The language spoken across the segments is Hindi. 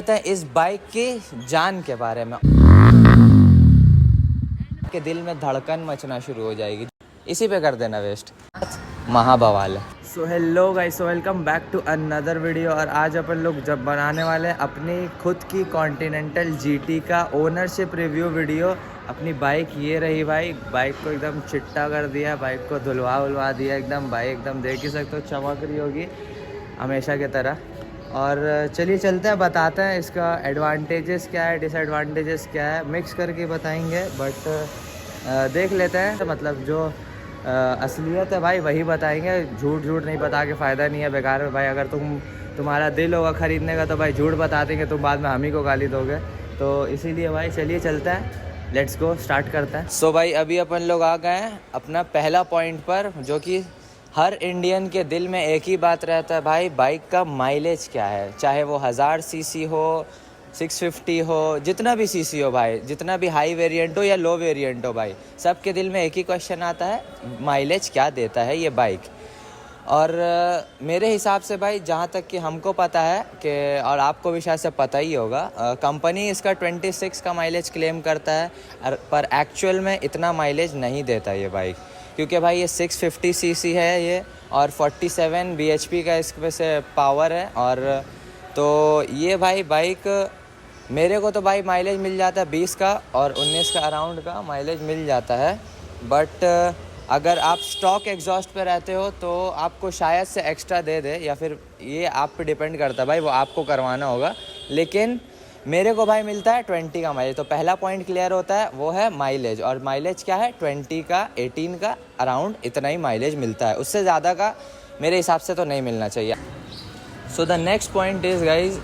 इस बाइक की जान के बारे में, के दिल में धड़कन मचना शुरू हो जाएगी, इसी पे कर देना वेस्ट। महाबवाल है। So hello guys, so welcome back to another video. और आज अपन लोग जब बनाने वाले हैं अपनी खुद की कॉन्टिनेंटल जीटी का ओनरशिप रिव्यू वीडियो। अपनी बाइक ये रही भाई, बाइक को एकदम चिट्टा कर दिया, बाइक को धुलवा दिया एकदम। बाइक एकदम देख ही सकते हो चमक रही होगी हमेशा की तरह। और चलिए चलते हैं, बताते हैं इसका एडवांटेजेस क्या है, डिसएडवांटेजेस क्या है, मिक्स करके बताएंगे। बट देख लेते हैं, मतलब जो असलियत है भाई वही बताएंगे। झूठ नहीं बता के फ़ायदा नहीं है, बेकार में भाई। अगर तुम्हारा दिल होगा ख़रीदने का तो भाई झूठ बता देंगे, तुम बाद में हम ही को गाली दोगे। तो इसीलिए भाई चलिए चलते हैं, लेट्स गो, स्टार्ट करते हैं। सो भाई अभी अपन लोग आ गए हैं अपना पहला पॉइंट पर, जो कि हर इंडियन के दिल में एक ही बात रहता है भाई, बाइक का माइलेज क्या है। चाहे वो 1000 सीसी हो, 650 हो, जितना भी सीसी हो भाई, जितना भी हाई वेरिएंट हो या लो वेरिएंट हो भाई, सबके दिल में एक ही क्वेश्चन आता है, माइलेज क्या देता है ये बाइक। और मेरे हिसाब से भाई, जहाँ तक कि हमको पता है कि, और आपको भी शायद से पता ही होगा, कंपनी इसका 26 का माइलेज क्लेम करता है, पर एक्चुअल में इतना माइलेज नहीं देता ये बाइक। क्योंकि भाई ये 650 सीसी है ये, और 47 bhp का इसमें से पावर है। और तो ये भाई बाइक, मेरे को तो भाई माइलेज मिल जाता है 20 का और 19 का अराउंड का माइलेज मिल जाता है। बट अगर आप स्टॉक एग्जॉस्ट पे रहते हो तो आपको शायद से एक्स्ट्रा दे दे, या फिर ये आप पे डिपेंड करता है भाई, वो आपको करवाना होगा। लेकिन मेरे को भाई मिलता है 20 का माइलेज। तो पहला पॉइंट क्लियर होता है, वो है माइलेज। और माइलेज क्या है, 20 का, 18 का अराउंड इतना ही माइलेज मिलता है, उससे ज़्यादा का मेरे हिसाब से तो नहीं मिलना चाहिए। So the next point is guys,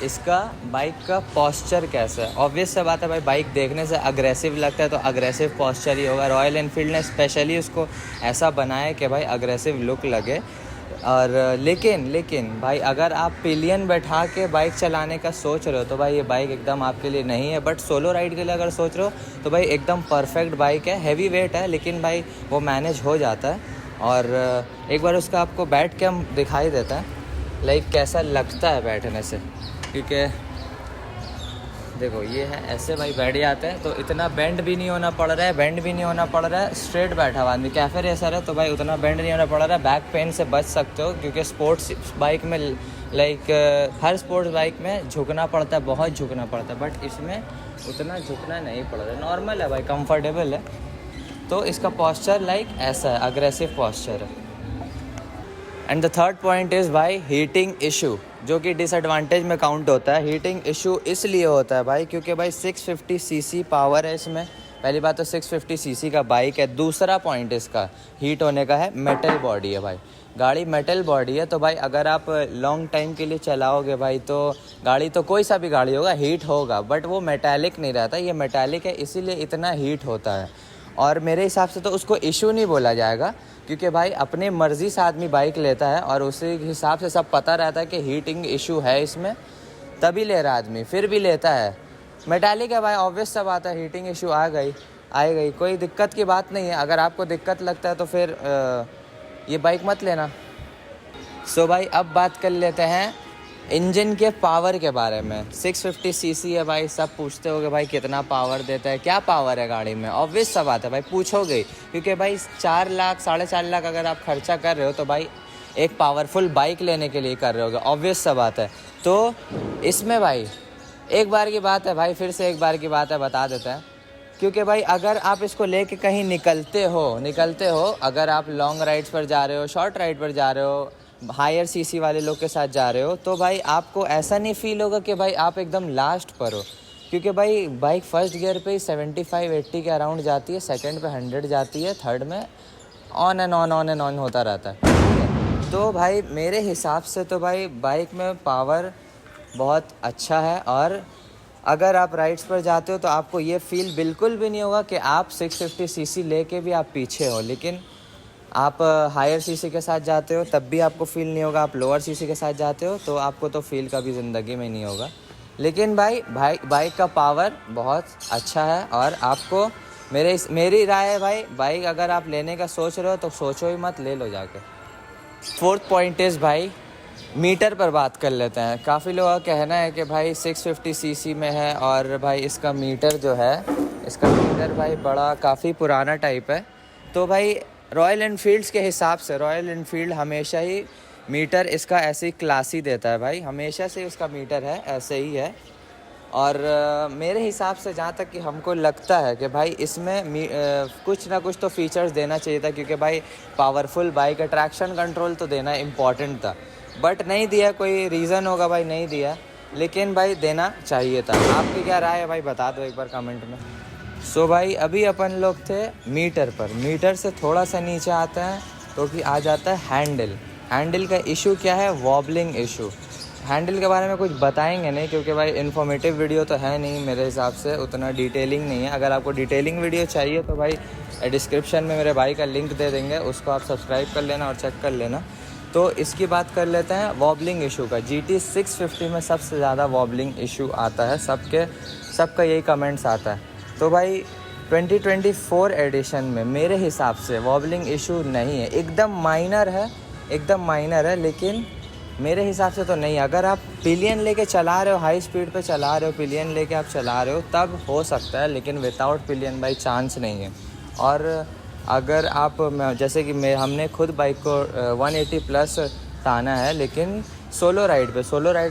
इसका बाइक का पॉस्चर कैसा है। ऑब्वियस सा बात है भाई, बाइक देखने से अग्रेसिव लगता है तो अग्रेसिव पॉस्चर ही होगा। रॉयल एनफील्ड ने स्पेशली उसको ऐसा बनाया कि भाई अग्रेसिव लुक लगे। और लेकिन भाई, अगर आप पिलियन बैठा के बाइक चलाने का सोच रहे हो तो भाई ये बाइक एकदम आपके लिए नहीं है। बट सोलो राइड के लिए अगर सोच रहे हो तो भाई एकदम परफेक्ट बाइक है। हैवी वेट है लेकिन भाई वो मैनेज हो जाता है। और एक बार उसका आपको बैठ के हम दिखाई देता है, लाइक कैसा लगता है बैठने से। क्योंकि देखो ये है ऐसे भाई बैठ जाते हैं तो इतना बेंड भी नहीं होना पड़ रहा है, स्ट्रेट बैठा हुआ आदमी। कैफे रेसर है तो भाई उतना बेंड नहीं होना पड़ रहा है, बैक पेन से बच सकते हो। क्योंकि स्पोर्ट्स बाइक में, लाइक हर स्पोर्ट्स बाइक में झुकना पड़ता है, बहुत झुकना पड़ता है। बट इसमें उतना झुकना नहीं पड़ रहा है, नॉर्मल है भाई, कंफर्टेबल है। तो इसका पॉस्चर लाइक ऐसा है, अग्रेसिव पॉस्चर है। And the third point is भाई हीटिंग इशू, जो कि डिसएडवांटेज में काउंट होता है। हीटिंग इशू इसलिए होता है भाई क्योंकि भाई 650 सीसी पावर है इसमें। पहली बात तो 650 सीसी का बाइक है। दूसरा पॉइंट इसका हीट होने का है, मेटल बॉडी है भाई, गाड़ी मेटल बॉडी है। तो भाई अगर आप लॉन्ग टाइम के लिए चलाओगे भाई, तो गाड़ी तो कोई सा भी गाड़ी होगा, हीट होगा। बट वो मेटालिक नहीं रहता, ये मेटालिक है इसीलिए इतना हीट होता है। और मेरे हिसाब से तो उसको इशू नहीं बोला जाएगा, क्योंकि भाई अपने मर्ज़ी से आदमी बाइक लेता है और उसी हिसाब से सब पता रहता है कि हीटिंग इशू है इसमें, तभी ले रहा आदमी, फिर भी लेता है। मेटालिक है भाई, ऑब्वियस सा बात है, हीटिंग इशू आ गई, कोई दिक्कत की बात नहीं है। अगर आपको दिक्कत लगता है तो फिर ये बाइक मत लेना। सो भाई अब बात कर लेते हैं इंजन के पावर के बारे में। 650 सीसी है भाई, सब पूछते होगे भाई कितना पावर देता है, क्या पावर है गाड़ी में। ऑब्वियस सा बात है भाई, पूछोगे, क्योंकि भाई 4 लाख 4.5 लाख अगर आप खर्चा कर रहे हो तो भाई एक पावरफुल बाइक लेने के लिए कर रहे होगे, ऑब्वियस सा बात है। तो इसमें भाई एक बार की बात है भाई, फिर से एक बार की बात है, बता देता है। क्योंकि भाई अगर आप इसको लेके कहीं निकलते हो, अगर आप लॉन्ग राइड्स पर जा रहे हो, शॉर्ट राइड पर जा रहे हो, हायर सीसी वाले लोग के साथ जा रहे हो, तो भाई आपको ऐसा नहीं फील होगा कि भाई आप एकदम लास्ट पर हो। क्योंकि भाई बाइक फर्स्ट गियर पे ही 75-80 के अराउंड जाती है, सेकंड पे 100 जाती है, थर्ड में ऑन एंड ऑन होता रहता है। तो भाई मेरे हिसाब से तो भाई बाइक में पावर बहुत अच्छा है। और अगर आप राइड्स पर जाते हो तो आपको ये फील बिल्कुल भी नहीं होगा कि आप 650 सीसी लेके भी आप पीछे हो। लेकिन आप हायर सीसी के साथ जाते हो तब भी आपको फील नहीं होगा, आप लोअर सीसी के साथ जाते हो तो आपको तो फील कभी ज़िंदगी में नहीं होगा। लेकिन भाई बाइक का पावर बहुत अच्छा है। और आपको मेरी राय है भाई, बाइक अगर आप लेने का सोच रहे हो तो सोचो ही मत, ले लो जाके। फोर्थ पॉइंट इज़ भाई मीटर पर बात कर लेते हैं। काफ़ी लोगों का कहना है कि भाई 650 सीसी में है और भाई इसका मीटर जो है, इसका मीटर भाई बड़ा काफ़ी पुराना टाइप है। तो भाई रॉयल एनफील्ड्स के हिसाब से रॉयल एनफील्ड हमेशा ही मीटर इसका ऐसे ही क्लासी देता है भाई, हमेशा से उसका मीटर है ऐसे ही है। और मेरे हिसाब से जहाँ तक कि हमको लगता है कि भाई इसमें कुछ ना कुछ तो फीचर्स देना चाहिए था, क्योंकि भाई पावरफुल बाइक है, ट्रैक्शन कंट्रोल तो देना इम्पॉर्टेंट था, बट नहीं दिया। कोई रीज़न होगा भाई नहीं दिया, लेकिन भाई देना चाहिए था। आपकी क्या राय है भाई, बता दो एक बार कमेंट में। सो भाई अभी अपन लोग थे मीटर पर, मीटर से थोड़ा सा नीचे आते हैं तो कि आ जाता है हैंडल। हैंडल का इशू क्या है, वॉबलिंग इशू। हैंडल के बारे में कुछ बताएंगे नहीं, क्योंकि भाई इन्फॉर्मेटिव वीडियो तो है नहीं मेरे हिसाब से, उतना डिटेलिंग नहीं है। अगर आपको डिटेलिंग वीडियो चाहिए तो भाई डिस्क्रिप्शन में मेरे भाई का लिंक दे देंगे, उसको आप सब्सक्राइब कर लेना और चेक कर लेना। तो इसकी बात कर लेते हैं वॉबलिंग इशू का। GT 650 में सबसे ज़्यादा वॉबलिंग इशू आता है, सबका यही कमेंट्स आता है। तो भाई 2024 एडिशन में मेरे हिसाब से वॉबलिंग इशू नहीं है, एकदम माइनर है, लेकिन मेरे हिसाब से तो नहीं। अगर आप पिलियन लेके चला रहे हो, हाई स्पीड पे चला रहे हो, पिलियन लेके आप चला रहे हो, तब हो सकता है, लेकिन विदाउट पिलियन भाई चांस नहीं है। और अगर आप जैसे कि हमने खुद बाइक को 180 प्लस ताना है, लेकिन सोलो राइड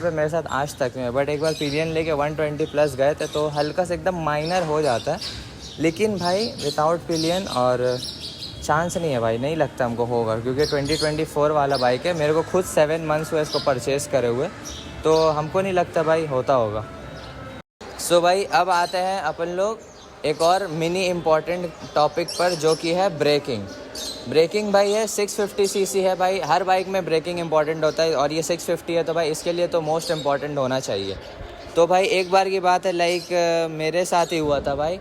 पे मेरे साथ आज तक में, बट एक बार पिलियन लेके 120 प्लस गए थे तो हल्का से एकदम माइनर हो जाता है, लेकिन भाई विदाउट पिलियन और चांस नहीं है भाई, नहीं लगता हमको होगा, क्योंकि 2024 वाला बाइक है। मेरे को खुद 7 मंथ्स हुए इसको परचेज़ करे हुए, तो हमको नहीं लगता भाई होता होगा। सो भाई अब आते हैं अपन लोग एक और मिनी इम्पॉर्टेंट टॉपिक पर, जो कि है ब्रेकिंग भाई है 650 सीसी है भाई, हर बाइक में ब्रेकिंग इंपॉर्टेंट होता है, और ये 650 है तो भाई इसके लिए तो मोस्ट इम्पॉर्टेंट होना चाहिए। तो भाई एक बार की बात है, लाइक मेरे साथ ही हुआ था भाई।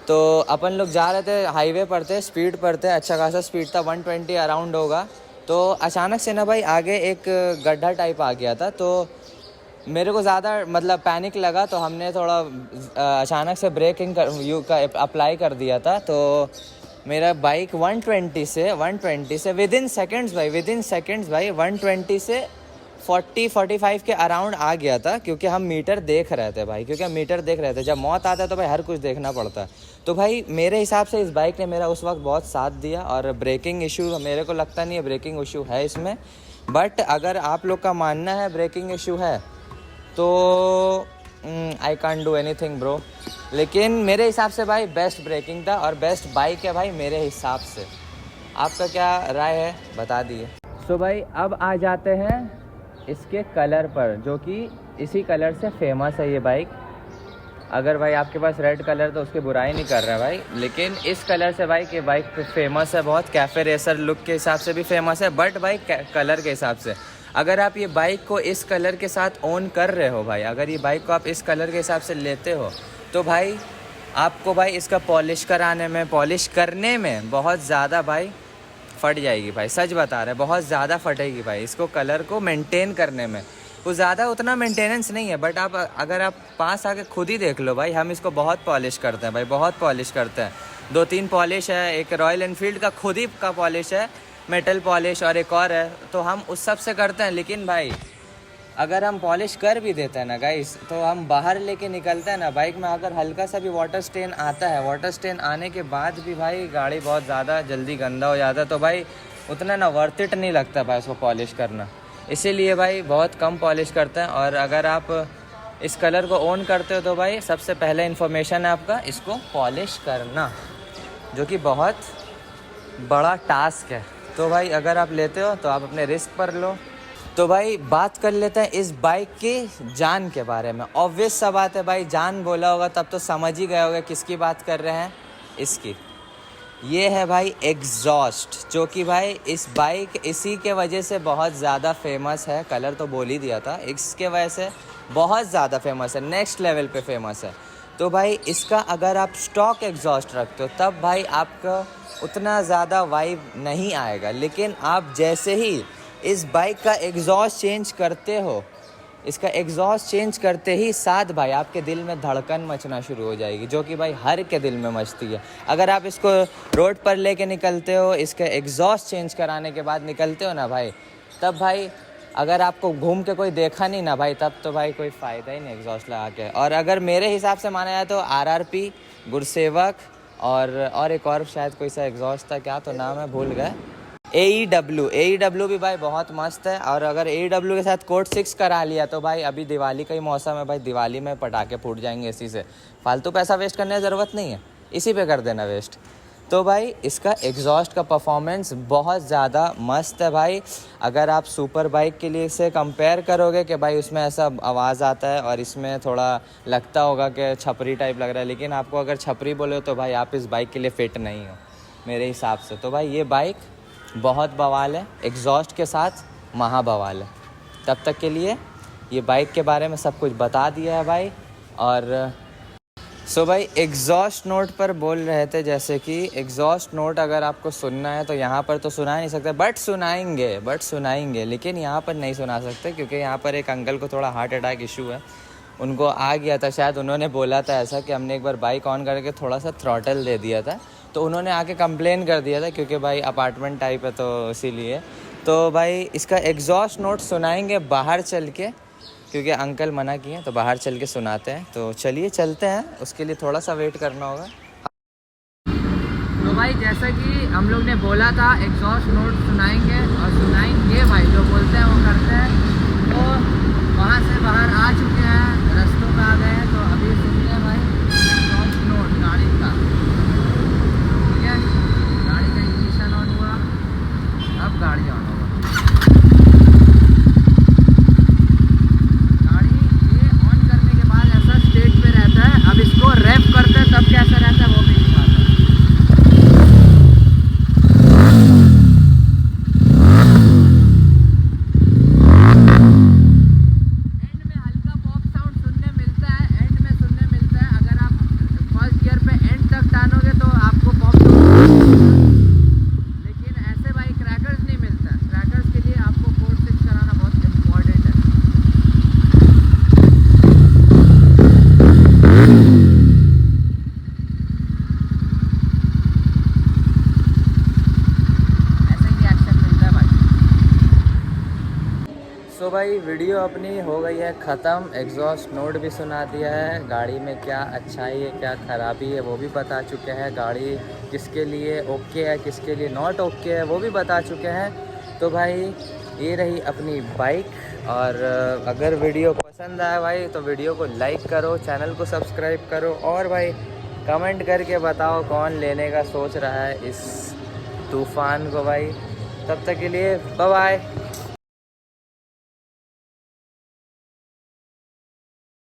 तो अपन लोग जा रहे थे, हाईवे पर थे, स्पीड पर थे, अच्छा खासा स्पीड था, 120 अराउंड होगा। तो अचानक से ना भाई आगे एक गड्ढा टाइप आ गया था, तो मेरे को ज़्यादा मतलब पैनिक लगा, तो हमने थोड़ा अचानक से ब्रेकिंग का अप्लाई कर दिया था। तो मेरा बाइक 120 से विद इन सेकेंड्स भाई 120 से 40-45 के अराउंड आ गया था, क्योंकि हम मीटर देख रहे थे जब मौत आता है तो भाई हर कुछ देखना पड़ता है। तो भाई मेरे हिसाब से इस बाइक ने मेरा उस वक्त बहुत साथ दिया, और ब्रेकिंग इशू मेरे को लगता नहीं है ब्रेकिंग इशू है इसमें, बट अगर आप लोग का मानना है ब्रेकिंग इशू है तो I can't do anything bro. लेकिन मेरे हिसाब से भाई बेस्ट ब्रेकिंग था और बेस्ट बाइक है भाई मेरे हिसाब से। आपका क्या राय है बता दिए। सो भाई अब आ जाते हैं इसके कलर पर, जो कि इसी कलर से फेमस है ये बाइक। अगर भाई आपके पास रेड कलर तो उसकी बुराई नहीं कर रहा है भाई, लेकिन इस कलर से भाई ये बाइक फेमस है बहुत, कैफ़े रेसर लुक के हिसाब से भी फेमस है, बट भाई कलर के हिसाब से अगर आप ये बाइक को इस कलर के साथ ओन कर रहे हो भाई, अगर ये बाइक को आप इस कलर के हिसाब से लेते हो तो भाई आपको भाई इसका पॉलिश करने में बहुत ज़्यादा भाई फट जाएगी भाई, सच बता रहे, बहुत ज़्यादा फटेगी भाई। इसको कलर को मेंटेन करने में वो ज़्यादा उतना मेंटेनेंस नहीं है, बट आप अगर आप पास आके खुद ही देख लो भाई, हम इसको बहुत पॉलिश करते हैं भाई, बहुत पॉलिश करते हैं। 2-3 पॉलिश है, एक रॉयल एनफील्ड का खुद ही का पॉलिश है, मेटल पॉलिश, और एक और है, तो हम उस सब से करते हैं। लेकिन भाई अगर हम पॉलिश कर भी देते हैं ना गाइस, तो हम बाहर लेके निकलते हैं ना बाइक में, अगर हल्का सा भी वाटर स्टेन आता है, वाटर स्टेन आने के बाद भी भाई गाड़ी बहुत ज़्यादा जल्दी गंदा हो जाता है, तो भाई उतना ना वर्थ इट नहीं लगता भाई उसको पॉलिश करना। इसीलिए भाई बहुत कम पॉलिश करते हैं। और अगर आप इस कलर को ओन करते हो तो भाई सबसे पहले इन्फॉर्मेशन है आपका इसको पॉलिश करना, जो कि बहुत बड़ा टास्क है। तो भाई अगर आप लेते हो तो आप अपने रिस्क पर लो। तो भाई बात कर लेते हैं इस बाइक की जान के बारे में। ऑब्वियस सा बात है भाई, जान बोला होगा तब तो समझ ही गए होगा किसकी बात कर रहे हैं, इसकी। ये है भाई एग्जॉस्ट, जो कि भाई इस बाइक इसी के वजह से बहुत ज़्यादा फेमस है। कलर तो बोल ही दिया था, इसके वजह से बहुत ज़्यादा फेमस है, नेक्स्ट लेवल पे फेमस है। तो भाई इसका अगर आप स्टॉक एग्जॉस्ट रखते हो तब भाई आपका उतना ज़्यादा वाइब नहीं आएगा, लेकिन आप जैसे ही इस बाइक का एग्जॉस्ट चेंज करते हो, इसका एग्जॉस्ट चेंज करते ही साथ भाई आपके दिल में धड़कन मचना शुरू हो जाएगी, जो कि भाई हर के दिल में मचती है। अगर आप इसको रोड पर लेके निकलते हो, इसका एग्जॉस्ट चेंज कराने के बाद निकलते हो ना भाई, तब भाई अगर आपको घूम के कोई देखा नहीं ना भाई, तब तो भाई कोई फ़ायदा ही नहीं एग्जॉस्ट लगा के। और अगर मेरे हिसाब से माना जाए तो RRP, गुरसेवक और एक और शायद कोई सा एग्जॉस्ट था, क्या तो नाम है भूल गए, AEW भी भाई बहुत मस्त है। और अगर AEW के साथ कोड 6 करा लिया तो भाई अभी दिवाली का ही मौसम है भाई, दिवाली में पटाखे फूट जाएंगे इसी से। फालतू पैसा वेस्ट करने की ज़रूरत नहीं है, इसी पे कर देना वेस्ट। तो भाई इसका एग्जॉस्ट का परफॉर्मेंस बहुत ज़्यादा मस्त है भाई। अगर आप सुपर बाइक के लिए इसे कंपेयर करोगे कि भाई उसमें ऐसा आवाज़ आता है और इसमें थोड़ा लगता होगा कि छपरी टाइप लग रहा है, लेकिन आपको अगर छपरी बोले तो भाई आप इस बाइक के लिए फ़िट नहीं हो मेरे हिसाब से। तो भाई ये बाइक बहुत बवाल है, एग्जॉस्ट के साथ महा बवाल है। तब तक के लिए ये बाइक के बारे में सब कुछ बता दिया है भाई। और सो भाई एग्जॉस्ट नोट पर बोल रहे थे, जैसे कि एग्जॉस्ट नोट अगर आपको सुनना है तो यहाँ पर तो सुना नहीं सकते, बट सुनाएंगे, लेकिन यहाँ पर नहीं सुना सकते क्योंकि यहाँ पर एक अंकल को थोड़ा हार्ट अटैक इशू है। उनको आ गया था शायद, उन्होंने बोला था ऐसा कि हमने एक बार बाइक ऑन करके थोड़ा सा थ्रॉटल दे दिया था, तो उन्होंने आके कंप्लेन कर दिया था क्योंकि भाई अपार्टमेंट टाइप है तो इसीलिए। तो भाई इसका एग्जॉस्ट नोट सुनाएंगे बाहर चल के, क्योंकि अंकल मना किए तो बाहर चल के सुनाते हैं। तो चलिए चलते हैं, उसके लिए थोड़ा सा वेट करना होगा। तो भाई जैसा कि हम लोग ने बोला था एग्जॉस्ट नोट सुनाएंगे भाई, जो बोलते हैं वो करते हैं। तो वहाँ से बाहर आ चुके हैं, रास्तों पे आ गए हैं, तो अभी सुनते हैं भाई एग्जॉस्ट नोट गाड़ी का। ठीक है, गाड़ी का इग्निशन ऑन हुआ, अब गाड़ी ऑन होगा। अब इसको रैप करते हैं तब कैसा रहता है वो भी दिखाता है। एंड में हल्का पॉप साउंड सुनने मिलता है, अगर आप फर्स्ट गियर पे एंड तक टानोगे तो आपको पॉप साउंड, लेकिन ऐसे भाई क्रैकर्स नहीं मिलता। क्रैकर्स के लिए आपको कोड 6 कराना बहुत इम्पोर्टेंट है। तो भाई वीडियो अपनी हो गई है ख़त्म, एग्जॉस्ट नोट भी सुना दिया है, गाड़ी में क्या अच्छाई है क्या ख़राबी है वो भी बता चुके हैं, गाड़ी किसके लिए ओके है किसके लिए नॉट ओके है वो भी बता चुके हैं। तो भाई ये रही अपनी बाइक। और अगर वीडियो पसंद आया भाई तो वीडियो को लाइक करो, चैनल को सब्सक्राइब करो, और भाई कमेंट करके बताओ कौन लेने का सोच रहा है इस तूफ़ान को भाई। तब तक के लिए बाय बाय।